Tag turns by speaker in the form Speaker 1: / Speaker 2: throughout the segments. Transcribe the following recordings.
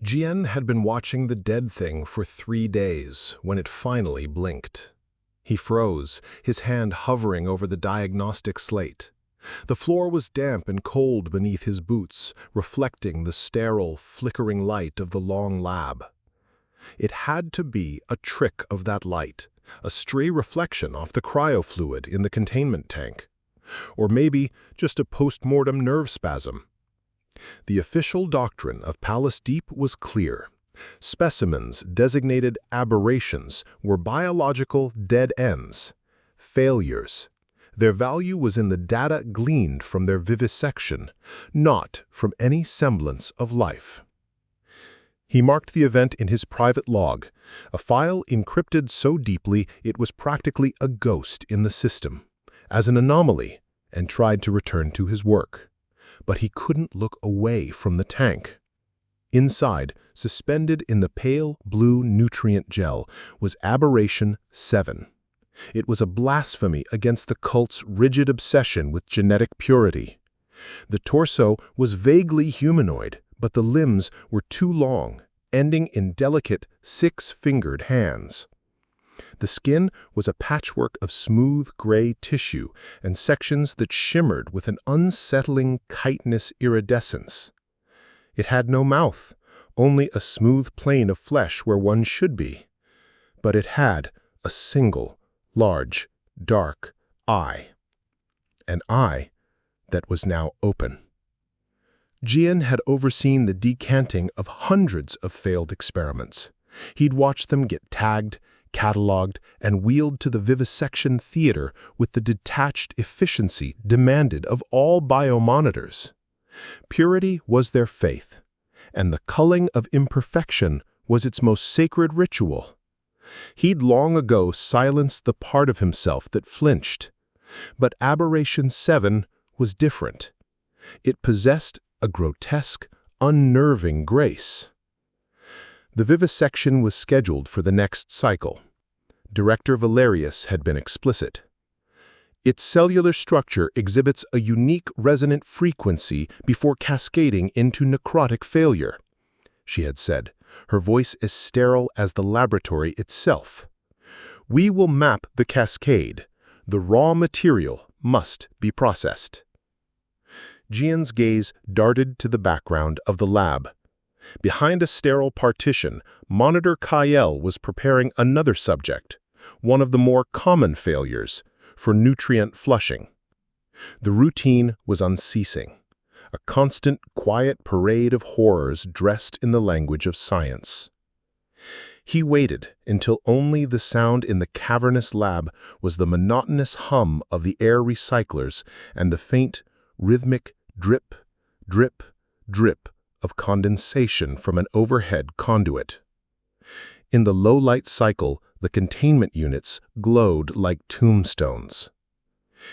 Speaker 1: Jian had been watching the dead thing for 3 days when it finally blinked. He froze, his hand hovering over the diagnostic slate. The floor was damp and cold beneath his boots, reflecting the sterile, flickering light of the long lab. It had to be a trick of that light, a stray reflection off the cryofluid in the containment tank. Or maybe just a post-mortem nerve spasm. The official doctrine of Palla's Deep was clear. Specimens designated aberrations were biological dead ends, failures. Their value was in the data gleaned from their vivisection, not from any semblance of life. He marked the event in his private log, a file encrypted so deeply it was practically a ghost in the system, as an anomaly, and tried to return to his work. But he couldn't look away from the tank. Inside, suspended in the pale blue nutrient gel, was Aberration 7. It was a blasphemy against the cult's rigid obsession with genetic purity. The torso was vaguely humanoid, but the limbs were too long, ending in delicate, 6-fingered hands. The skin was a patchwork of smooth gray tissue and sections that shimmered with an unsettling chitinous iridescence. It had no mouth, only a smooth plane of flesh where one should be. But it had a single, large, dark eye. An eye that was now open. Jian had overseen the decanting of hundreds of failed experiments. He'd watched them get tagged, catalogued, and wheeled to the vivisection theater with the detached efficiency demanded of all biomonitors. Purity was their faith, and the culling of imperfection was its most sacred ritual. He'd long ago silenced the part of himself that flinched, but Aberration 7 was different. It possessed a grotesque, unnerving grace. The vivisection was scheduled for the next cycle. Director Valerius had been explicit. Its cellular structure exhibits a unique resonant frequency before cascading into necrotic failure, she had said, her voice as sterile as the laboratory itself. We will map the cascade. The raw material must be processed. Jian's gaze darted to the background of the lab. Behind a sterile partition, Monitor Kyle was preparing another subject, one of the more common failures, for nutrient flushing. The routine was unceasing, a constant, quiet parade of horrors dressed in the language of science. He waited until only the sound in the cavernous lab was the monotonous hum of the air recyclers and the faint, rhythmic drip, drip, drip of condensation from an overhead conduit. In the low-light cycle, the containment units glowed like tombstones.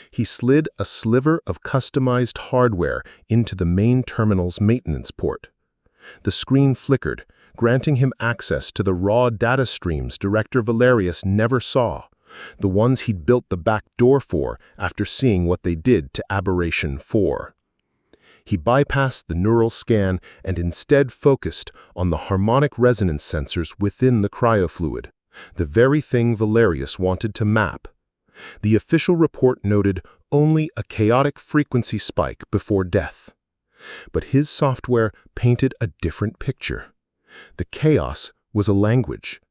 Speaker 1: He slid a sliver of customized hardware into the main terminal's maintenance port. The screen flickered, granting him access to the raw data streams Director Valerius never saw, the ones he'd built the back door for after seeing what they did to Aberration 4. He bypassed the neural scan and instead focused on the harmonic resonance sensors within the cryofluid, the very thing Valerius wanted to map. The official report noted only a chaotic frequency spike before death. But his software painted a different picture. The chaos was a language.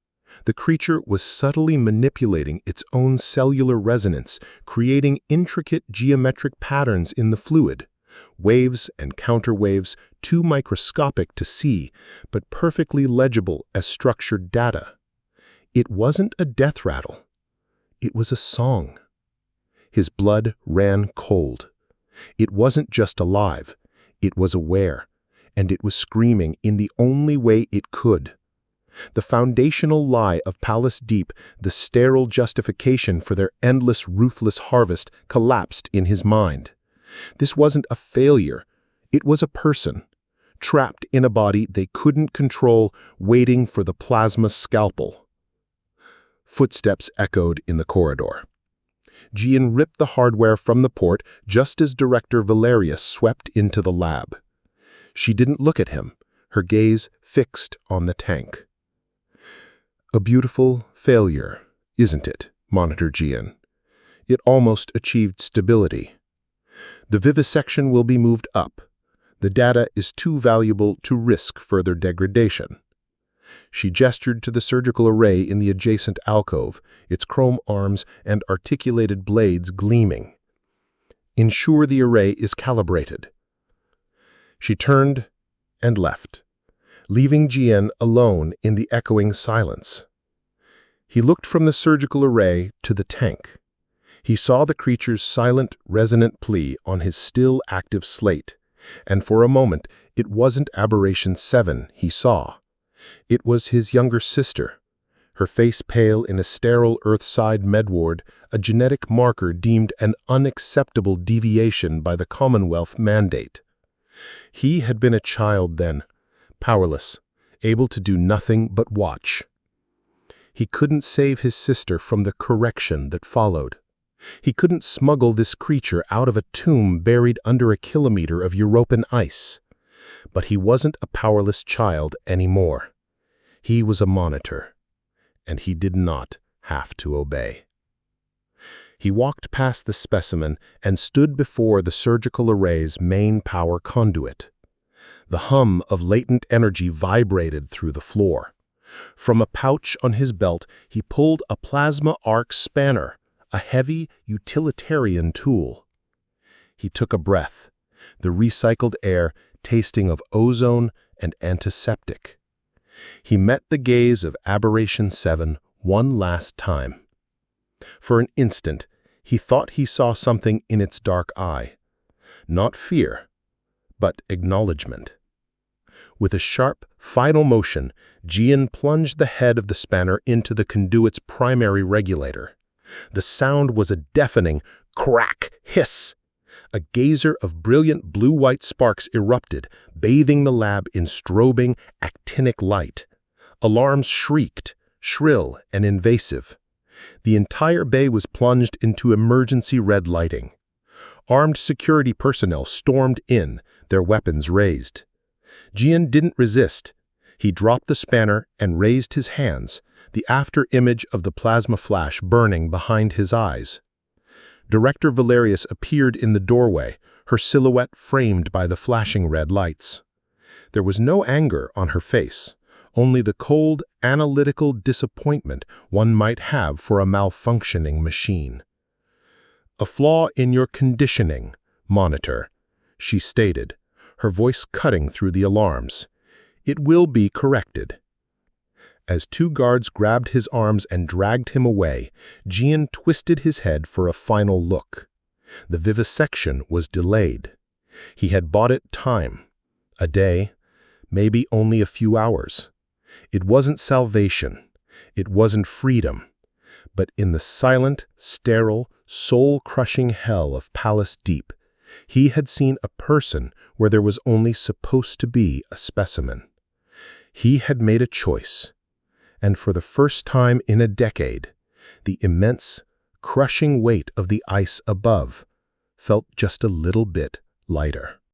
Speaker 1: The creature was subtly manipulating its own cellular resonance, creating intricate geometric patterns in the fluid. Waves and counterwaves, too microscopic to see, but perfectly legible as structured data. It wasn't a death rattle. It was a song. His blood ran cold. It wasn't just alive. It was aware, and it was screaming in the only way it could. The foundational lie of Palla's Deep, the sterile justification for their endless, ruthless harvest, collapsed in his mind. This wasn't a failure. It was a person, trapped in a body they couldn't control, waiting for the plasma scalpel. Footsteps echoed in the corridor. Jian ripped the hardware from the port just as Director Valerius swept into the lab. She didn't look at him. her gaze fixed on the tank. "A beautiful failure, isn't it, Monitor Jian? It almost achieved stability. The vivisection will be moved up. The data is too valuable to risk further degradation." She gestured to the surgical array in the adjacent alcove, its chrome arms and articulated blades gleaming. "Ensure the array is calibrated." She turned and left, leaving Jian alone in the echoing silence. He looked from the surgical array to the tank. He saw the creature's silent, resonant plea on his still active slate, and for a moment it wasn't Aberration 7 he saw. It was his younger sister, her face pale in a sterile Earthside medward, a genetic marker deemed an unacceptable deviation by the Commonwealth mandate. He had been a child then, powerless, able to do nothing but watch. He couldn't save his sister from the correction that followed. He couldn't smuggle this creature out of a tomb buried under a kilometer of European ice. But he wasn't a powerless child anymore. He was a monitor, and he did not have to obey. He walked past the specimen and stood before the surgical array's main power conduit. The hum of latent energy vibrated through the floor. From a pouch on his belt, he pulled a plasma arc spanner, a heavy, utilitarian tool. He took a breath, the recycled air tasting of ozone and antiseptic. He met the gaze of Aberration 7 one last time. For an instant, he thought he saw something in its dark eye. Not fear, but acknowledgement. With a sharp, final motion, Jian plunged the head of the spanner into the conduit's primary regulator. The sound was a deafening crack hiss. A geyser of brilliant blue-white sparks erupted, bathing the lab in strobing, actinic light. Alarms shrieked, shrill and invasive. The entire bay was plunged into emergency red lighting. Armed security personnel stormed in, their weapons raised. Jian didn't resist. He dropped the spanner and raised his hands, the after-image of the plasma flash burning behind his eyes. Director Valerius appeared in the doorway, her silhouette framed by the flashing red lights. There was no anger on her face, only the cold, analytical disappointment one might have for a malfunctioning machine. "A flaw in your conditioning, Monitor," she stated, her voice cutting through the alarms. "It will be corrected." As two guards grabbed his arms and dragged him away, Jian twisted his head for a final look. The vivisection was delayed. He had bought it time. A day, maybe only a few hours. It wasn't salvation. It wasn't freedom. But in the silent, sterile, soul-crushing hell of Palla's Deep, he had seen a person where there was only supposed to be a specimen. He had made a choice. And for the first time in a decade, the immense, crushing weight of the ice above felt just a little bit lighter.